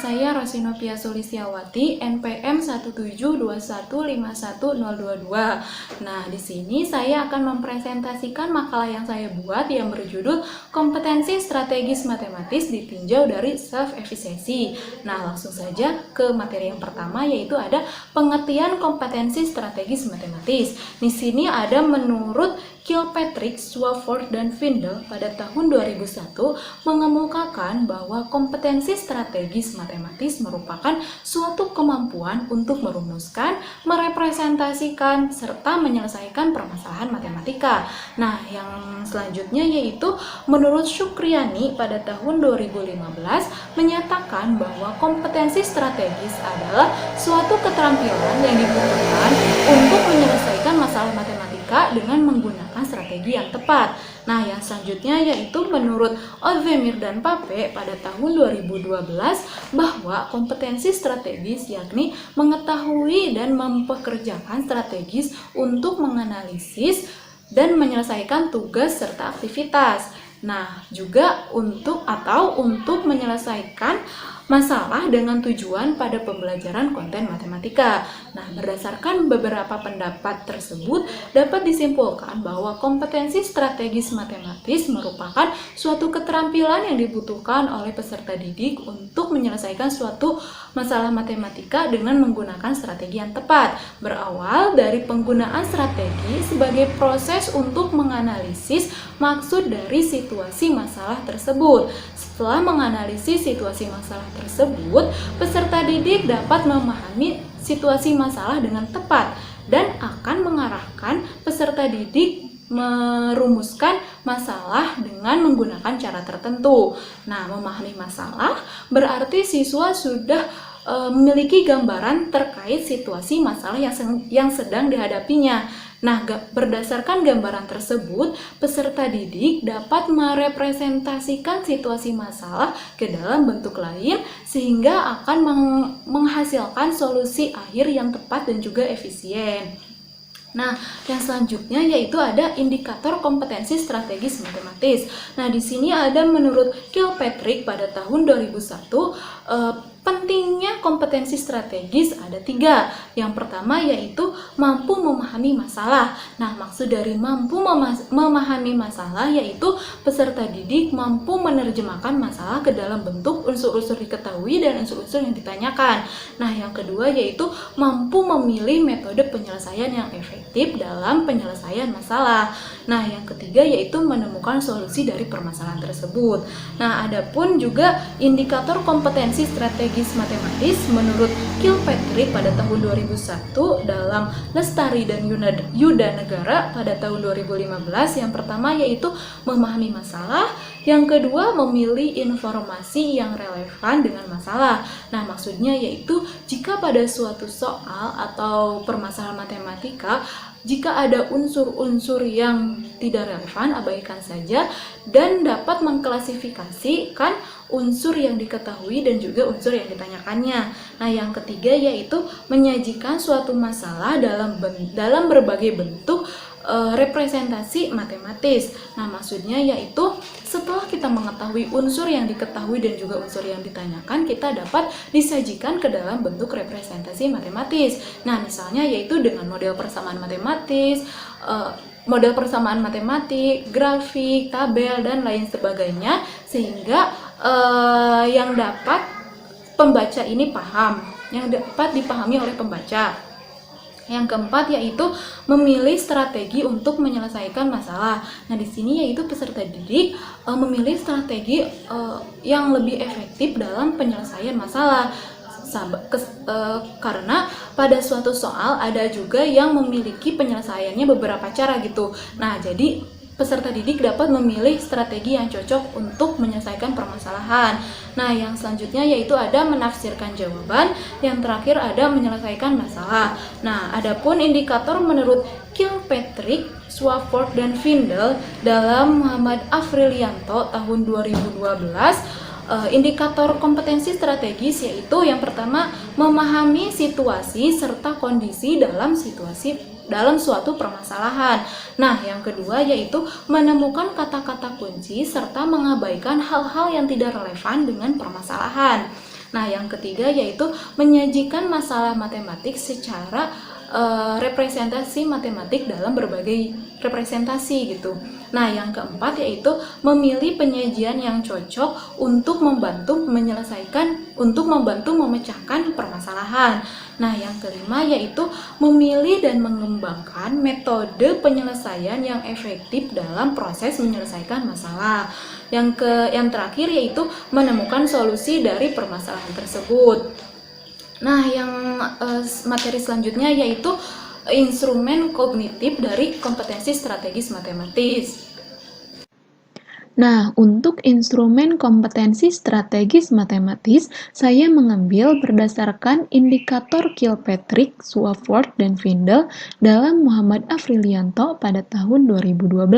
saya Rosinopia Sulistiawati, NPM 172151022. Nah, di sini saya akan mempresentasikan makalah yang saya buat yang berjudul Kompetensi Strategis Matematis ditinjau dari Self-Efficiency. Nah, langsung saja ke materi yang pertama, yaitu ada pengertian kompetensi strategis matematis. Di sini ada menurut Kilpatrick, Swafford, dan Findel pada tahun 2001 mengemukakan bahwa kompetensi strategis matematis merupakan suatu kemampuan untuk merumuskan, merepresentasikan, serta menyelesaikan permasalahan matematika. Nah, yang selanjutnya yaitu menurut Syukriani pada tahun 2015 menyatakan bahwa kompetensi strategis adalah suatu keterampilan yang dibutuhkan untuk menyelesaikan masalah matematika dengan menggunakan strategi yang tepat. Nah, yang selanjutnya yaitu menurut Ozdemir dan Pape pada tahun 2012 bahwa kompetensi strategis yakni mengetahui dan mempekerjakan strategis untuk menganalisis dan menyelesaikan tugas serta aktivitas. Nah, juga untuk menyelesaikan masalah dengan tujuan pada pembelajaran konten matematika. Nah, berdasarkan beberapa pendapat tersebut, dapat disimpulkan bahwa kompetensi strategis matematis merupakan suatu keterampilan yang dibutuhkan oleh peserta didik untuk menyelesaikan suatu masalah matematika dengan menggunakan strategi yang tepat. Berawal dari penggunaan strategi sebagai proses untuk menganalisis maksud dari situasi masalah tersebut. Setelah menganalisis situasi masalah tersebut, peserta didik dapat memahami situasi masalah dengan tepat dan akan mengarahkan peserta didik merumuskan masalah dengan menggunakan cara tertentu. Nah, memahami masalah berarti siswa sudah memiliki gambaran terkait situasi masalah yang sedang dihadapinya. Nah, berdasarkan gambaran tersebut, peserta didik dapat merepresentasikan situasi masalah ke dalam bentuk lain sehingga akan menghasilkan solusi akhir yang tepat dan juga efisien. Nah, yang selanjutnya yaitu ada indikator kompetensi strategis matematis. Nah, di sini ada menurut Kilpatrick pada tahun 2001 pentingnya kompetensi strategis ada 3. Yang pertama yaitu mampu memahami masalah. Nah, maksud dari mampu memahami masalah yaitu peserta didik mampu menerjemahkan masalah ke dalam bentuk unsur-unsur diketahui dan unsur-unsur yang ditanyakan. Nah, yang kedua yaitu mampu memilih metode penyelesaian yang efektif dalam penyelesaian masalah. Nah, yang ketiga yaitu menemukan solusi dari permasalahan tersebut. Nah, adapun juga indikator kompetensi strategis matematis menurut Kilpatrick pada tahun 2001 dalam Lestari dan Yuda Negara pada tahun 2015. Yang pertama yaitu memahami masalah, yang kedua memilih informasi yang relevan dengan masalah. Nah, maksudnya yaitu jika pada suatu soal atau permasalahan matematika jika ada unsur-unsur yang tidak relevan, abaikan saja dan dapat mengklasifikasikan unsur yang diketahui dan juga unsur yang ditanyakannya. Nah, yang ketiga yaitu menyajikan suatu masalah dalam berbagai bentuk representasi matematis. Nah, maksudnya yaitu setelah kita mengetahui unsur yang diketahui dan juga unsur yang ditanyakan, kita dapat disajikan ke dalam bentuk representasi matematis. Nah, misalnya yaitu dengan model persamaan matematis, model persamaan matematik, grafik, tabel, dan lain sebagainya, sehingga yang dapat pembaca ini paham, yang dapat dipahami oleh pembaca. Yang keempat yaitu memilih strategi untuk menyelesaikan masalah. Nah, di sini yaitu peserta didik memilih strategi yang lebih efektif dalam penyelesaian masalah. Karena pada suatu soal ada juga yang memiliki penyelesaiannya beberapa cara gitu. Nah, jadi peserta didik dapat memilih strategi yang cocok untuk menyelesaikan permasalahan. Nah, yang selanjutnya yaitu ada menafsirkan jawaban, yang terakhir ada menyelesaikan masalah. Nah, adapun indikator menurut Kilpatrick, Swafford, dan Findel dalam Muhammad Afrilianto tahun 2012, indikator kompetensi strategis yaitu yang pertama memahami situasi serta kondisi dalam suatu permasalahan. Nah, yang kedua yaitu menemukan kata-kata kunci serta mengabaikan hal-hal yang tidak relevan dengan permasalahan. Nah, yang ketiga yaitu menyajikan masalah matematik secara representasi matematik dalam berbagai representasi gitu. Nah, yang keempat yaitu memilih penyajian yang cocok untuk membantu memecahkan permasalahan. Nah, yang kelima yaitu memilih dan mengembangkan metode penyelesaian yang efektif dalam proses menyelesaikan masalah. Yang terakhir yaitu menemukan solusi dari permasalahan tersebut. Nah, yang materi selanjutnya yaitu instrumen kognitif dari kompetensi strategis matematis. Nah, untuk instrumen kompetensi strategis matematis, saya mengambil berdasarkan indikator Kilpatrick, Swartz, dan Vindel dalam Muhammad Afrilianto pada tahun 2012.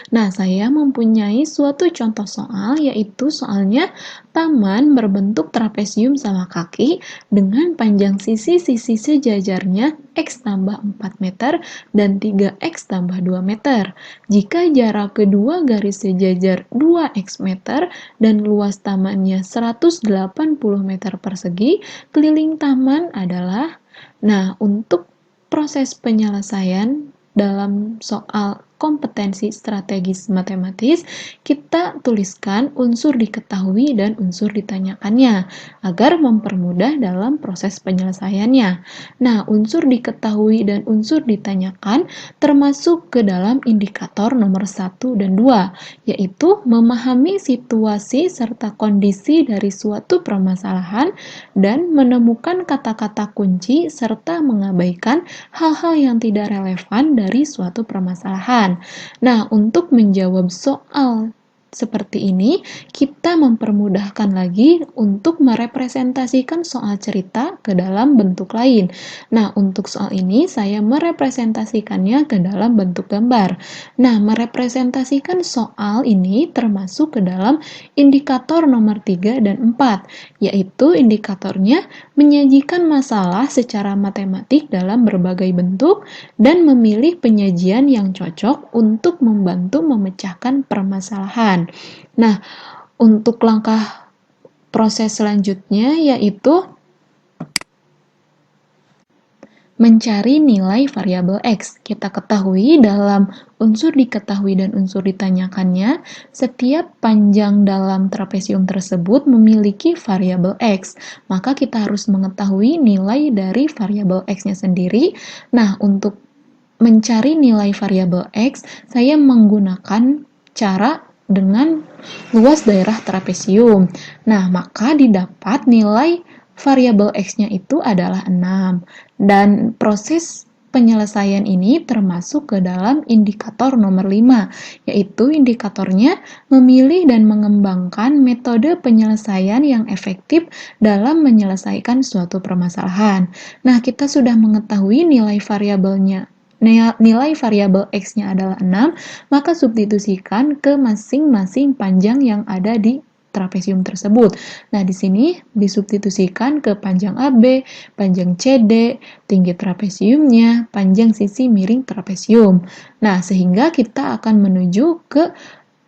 Nah, saya mempunyai suatu contoh soal, yaitu soalnya taman berbentuk trapesium sama kaki dengan panjang sisi-sisi sejajarnya X tambah 4 meter dan 3X tambah 2 meter. Jika jarak kedua garis sejajar 2x meter dan luas tamannya 180 meter persegi, keliling taman adalah. Nah, untuk proses penyelesaian dalam soal kompetensi strategis matematis, kita tuliskan unsur diketahui dan unsur ditanyakannya agar mempermudah dalam proses penyelesaiannya. Nah, unsur diketahui dan unsur ditanyakan termasuk ke dalam indikator nomor 1 dan 2, yaitu memahami situasi serta kondisi dari suatu permasalahan dan menemukan kata-kata kunci serta mengabaikan hal-hal yang tidak relevan dari suatu permasalahan. Nah, untuk menjawab soal seperti ini, kita mempermudahkan lagi untuk merepresentasikan soal cerita ke dalam bentuk lain. Nah, untuk soal ini saya merepresentasikannya ke dalam bentuk gambar. Nah, merepresentasikan soal ini termasuk ke dalam indikator nomor 3 dan 4, yaitu indikatornya menyajikan masalah secara matematik dalam berbagai bentuk dan memilih penyajian yang cocok untuk membantu memecahkan permasalahan. Nah, untuk langkah proses selanjutnya yaitu mencari nilai variabel X. Kita ketahui dalam unsur diketahui dan unsur ditanyakannya, setiap panjang dalam trapesium tersebut memiliki variabel X. Maka kita harus mengetahui nilai dari variabel X-nya sendiri. Nah, untuk mencari nilai variabel X, saya menggunakan cara dengan luas daerah trapesium. Nah, maka didapat nilai variabel X-nya itu adalah 6. Dan proses penyelesaian ini termasuk ke dalam indikator nomor 5, yaitu indikatornya memilih dan mengembangkan metode penyelesaian yang efektif dalam menyelesaikan suatu permasalahan. Nah, kita sudah mengetahui nilai variabelnya. Nilai variabel X-nya adalah 6, maka substitusikan ke masing-masing panjang yang ada di trapesium tersebut. Nah, di sini disubstitusikan ke panjang AB, panjang CD, tinggi trapesiumnya, panjang sisi miring trapesium. Nah, sehingga kita akan menuju ke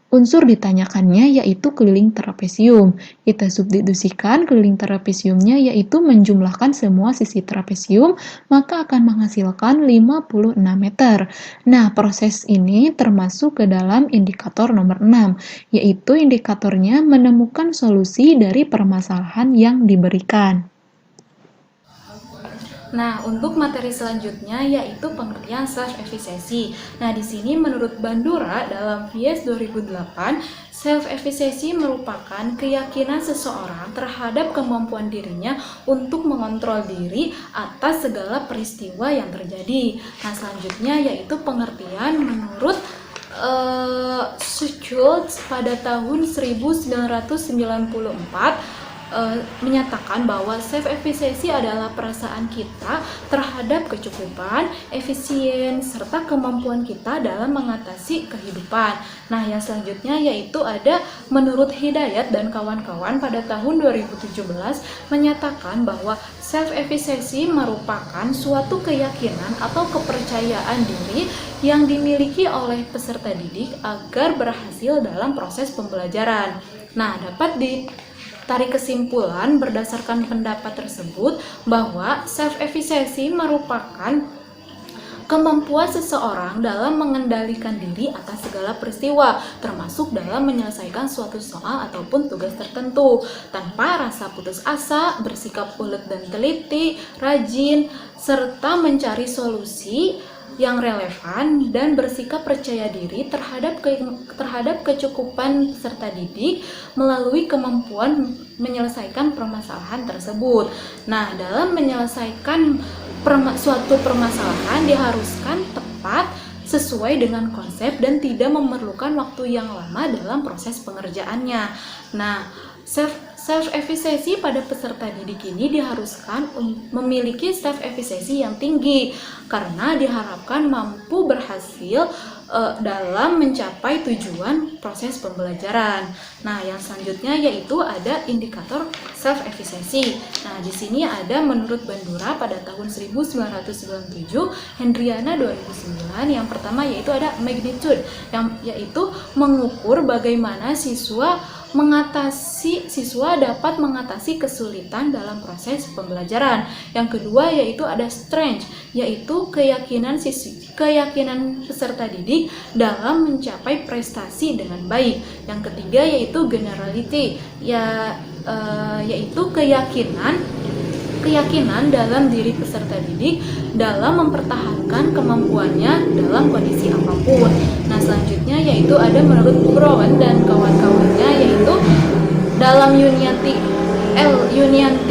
unsur ditanyakannya yaitu keliling trapesium. Kita substitusikan keliling trapesiumnya yaitu menjumlahkan semua sisi trapesium, maka akan menghasilkan 56 meter. Nah, proses ini termasuk ke dalam indikator nomor 6, yaitu indikatornya menemukan solusi dari permasalahan yang diberikan. Nah, untuk materi selanjutnya yaitu pengertian self-efficacy. Nah, di sini menurut Bandura dalam Fies 2008, self-efficacy merupakan keyakinan seseorang terhadap kemampuan dirinya untuk mengontrol diri atas segala peristiwa yang terjadi. Nah, selanjutnya yaitu pengertian menurut Schultz pada tahun 1994 menyatakan bahwa self-efficacy adalah perasaan kita terhadap kecukupan, efisien, serta kemampuan kita dalam mengatasi kehidupan. Nah, yang selanjutnya yaitu ada menurut Hidayat dan kawan-kawan pada tahun 2017 menyatakan bahwa self-efficacy merupakan suatu keyakinan atau kepercayaan diri yang dimiliki oleh peserta didik agar berhasil dalam proses pembelajaran. Nah, dapat tarik kesimpulan berdasarkan pendapat tersebut bahwa self-efficacy merupakan kemampuan seseorang dalam mengendalikan diri atas segala peristiwa, termasuk dalam menyelesaikan suatu soal ataupun tugas tertentu, tanpa rasa putus asa, bersikap ulet dan teliti, rajin, serta mencari solusi yang relevan dan bersikap percaya diri terhadap kecukupan peserta didik melalui kemampuan menyelesaikan permasalahan tersebut. Nah, dalam menyelesaikan suatu permasalahan diharuskan tepat sesuai dengan konsep dan tidak memerlukan waktu yang lama dalam proses pengerjaannya. Nah, self-efficacy pada peserta didik ini diharuskan memiliki self-efficacy yang tinggi karena diharapkan mampu berhasil dalam mencapai tujuan proses pembelajaran. Nah, yang selanjutnya yaitu ada indikator self-efficacy. Nah, di sini ada menurut Bandura pada tahun 1997, Hendriana 2009, yang pertama yaitu ada magnitude, yaitu mengukur bagaimana siswa dapat mengatasi kesulitan dalam proses pembelajaran. Yang kedua yaitu ada strength, yaitu keyakinan peserta didik dalam mencapai prestasi dengan baik. Yang ketiga yaitu generality, yaitu keyakinan dalam diri peserta didik dalam mempertahankan kemampuannya dalam kondisi apapun. Nah, selanjutnya yaitu ada menurut Brown dan kawan-kawannya yaitu dalam Unianti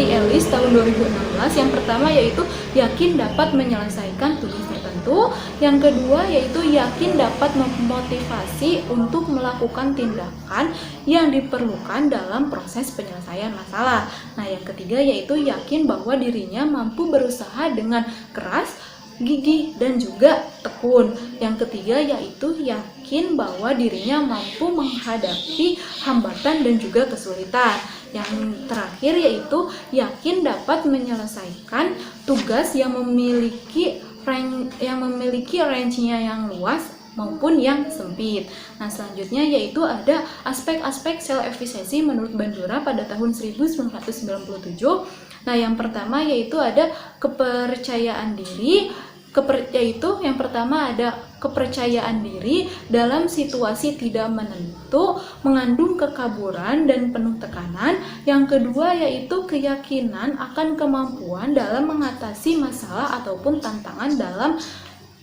Ellis tahun 2016, yang pertama yaitu yakin dapat menyelesaikan tugas tertentu, yang kedua yaitu yakin dapat memotivasi untuk melakukan tindakan yang diperlukan dalam proses penyelesaian masalah. Nah, yang ketiga yaitu yakin bahwa dirinya mampu berusaha dengan keras, gigih, dan juga tekun. Yang ketiga yaitu yakin bahwa dirinya mampu menghadapi hambatan dan juga kesulitan. Yang terakhir yaitu yakin dapat menyelesaikan tugas yang memiliki range-nya yang luas maupun yang sempit. Nah, selanjutnya yaitu ada aspek-aspek self-efficacy menurut Bandura pada tahun 1997. Nah, yang pertama yaitu ada kepercayaan diri, yaitu yang pertama ada kepercayaan diri dalam situasi tidak menentu, mengandung kekaburan dan penuh tekanan. Yang kedua yaitu keyakinan akan kemampuan dalam mengatasi masalah ataupun tantangan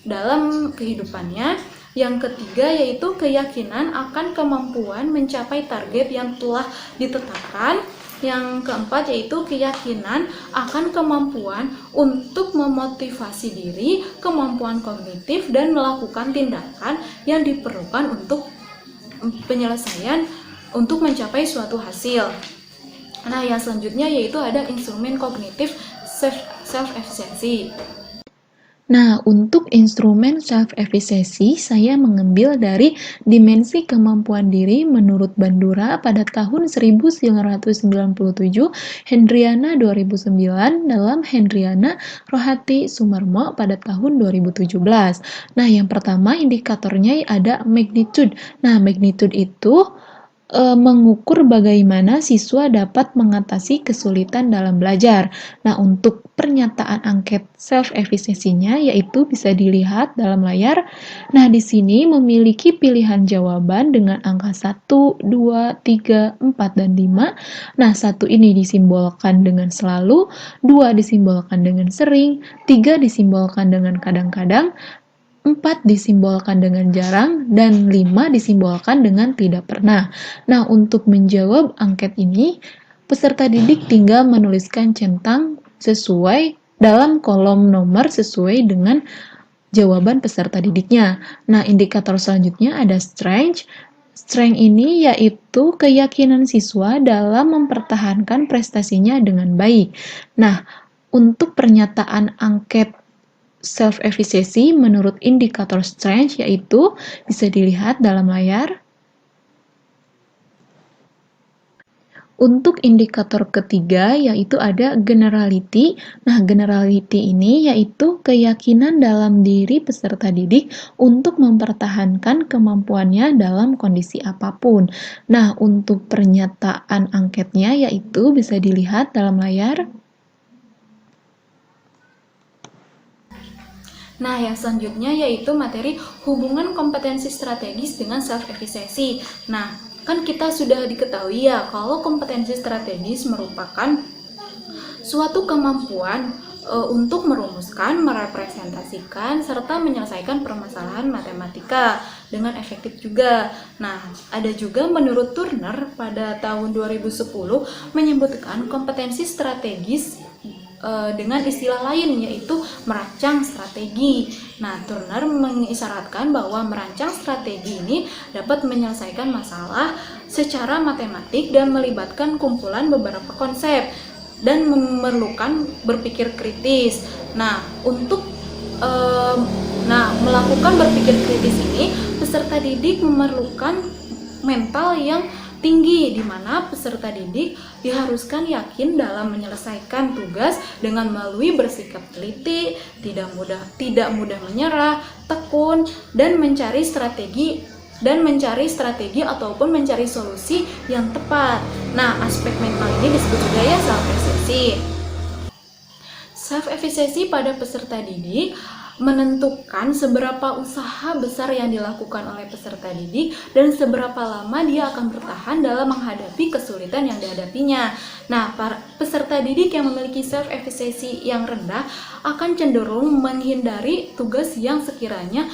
dalam kehidupannya. Yang ketiga yaitu keyakinan akan kemampuan mencapai target yang telah ditetapkan. Yang keempat yaitu keyakinan akan kemampuan untuk memotivasi diri, kemampuan kognitif, dan melakukan tindakan yang diperlukan untuk mencapai suatu hasil. Nah, yang selanjutnya yaitu ada instrumen kognitif self-efficacy. Nah, untuk instrumen self-efficacy, saya mengambil dari dimensi kemampuan diri menurut Bandura pada tahun 1997, Hendriana 2009, dalam Hendriana Rohati Sumarmo pada tahun 2017. Nah, yang pertama indikatornya ada magnitude. Nah, magnitude itu mengukur bagaimana siswa dapat mengatasi kesulitan dalam belajar. Nah, untuk pernyataan angket self-efficacy-nya yaitu bisa dilihat dalam layar. Nah, di sini memiliki pilihan jawaban dengan angka 1, 2, 3, 4, dan 5. Nah, 1 ini disimbolkan dengan selalu, 2 disimbolkan dengan sering, 3 disimbolkan dengan kadang-kadang, 4 disimbolkan dengan jarang, dan 5 disimbolkan dengan tidak pernah. Nah, untuk menjawab angket ini, peserta didik tinggal menuliskan centang sesuai dalam kolom nomor sesuai dengan jawaban peserta didiknya. Nah, indikator selanjutnya ada strength. Strength ini yaitu keyakinan siswa dalam mempertahankan prestasinya dengan baik. Nah, untuk pernyataan angket self-efficacy menurut indikator strength yaitu bisa dilihat dalam layar. Untuk indikator ketiga yaitu ada generality. Nah, generality ini yaitu keyakinan dalam diri peserta didik untuk mempertahankan kemampuannya dalam kondisi apapun. Nah, untuk pernyataan angketnya yaitu bisa dilihat dalam layar. Nah, yang selanjutnya yaitu materi hubungan kompetensi strategis dengan self-efficacy. Nah, kan kita sudah diketahui ya kalau kompetensi strategis merupakan suatu kemampuan untuk merumuskan, merepresentasikan, serta menyelesaikan permasalahan matematika dengan efektif juga. Nah, ada juga menurut Turner pada tahun 2010 menyebutkan kompetensi strategis dengan istilah lain yaitu merancang strategi. Nah, Turner mengisyaratkan bahwa merancang strategi ini dapat menyelesaikan masalah secara matematik dan melibatkan kumpulan beberapa konsep dan memerlukan berpikir kritis. Nah, untuk melakukan berpikir kritis ini, peserta didik memerlukan mental yang tinggi, di mana peserta didik diharuskan yakin dalam menyelesaikan tugas dengan melalui bersikap teliti, tidak mudah menyerah, tekun, dan mencari strategi ataupun mencari solusi yang tepat. Nah, aspek mental ini disebut juga ya self-efficacy. Self-efficacy pada peserta didik menentukan seberapa usaha besar yang dilakukan oleh peserta didik dan seberapa lama dia akan bertahan dalam menghadapi kesulitan yang dihadapinya. Nah, para peserta didik yang memiliki self-efficacy yang rendah akan cenderung menghindari tugas yang sekiranya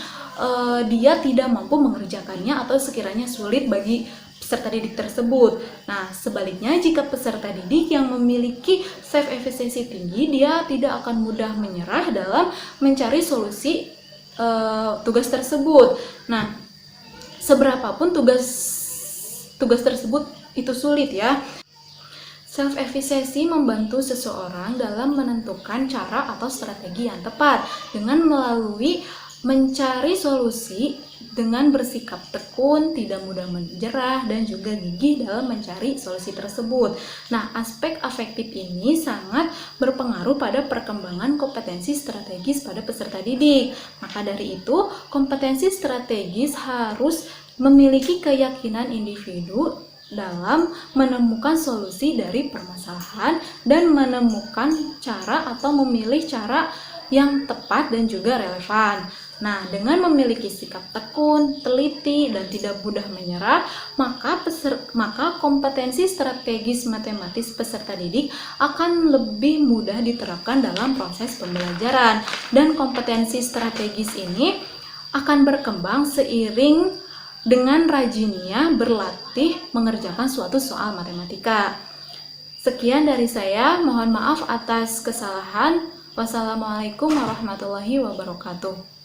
dia tidak mampu mengerjakannya atau sekiranya sulit bagi peserta didik tersebut. Nah, sebaliknya jika peserta didik yang memiliki self-efficacy tinggi, dia tidak akan mudah menyerah dalam mencari solusi tugas tersebut. Nah, seberapapun tugas tersebut itu sulit ya. Self-efficacy membantu seseorang dalam menentukan cara atau strategi yang tepat dengan melalui mencari solusi dengan bersikap tekun, tidak mudah menyerah, dan juga gigih dalam mencari solusi tersebut. Nah, aspek afektif ini sangat berpengaruh pada perkembangan kompetensi strategis pada peserta didik. Maka dari itu, kompetensi strategis harus memiliki keyakinan individu dalam menemukan solusi dari permasalahan dan menemukan cara atau memilih cara yang tepat dan juga relevan. Nah, dengan memiliki sikap tekun, teliti, dan tidak mudah menyerah, maka kompetensi strategis matematis peserta didik akan lebih mudah diterapkan dalam proses pembelajaran. Dan kompetensi strategis ini akan berkembang seiring dengan rajinnya berlatih mengerjakan suatu soal matematika. Sekian dari saya, mohon maaf atas kesalahan. Wassalamualaikum warahmatullahi wabarakatuh.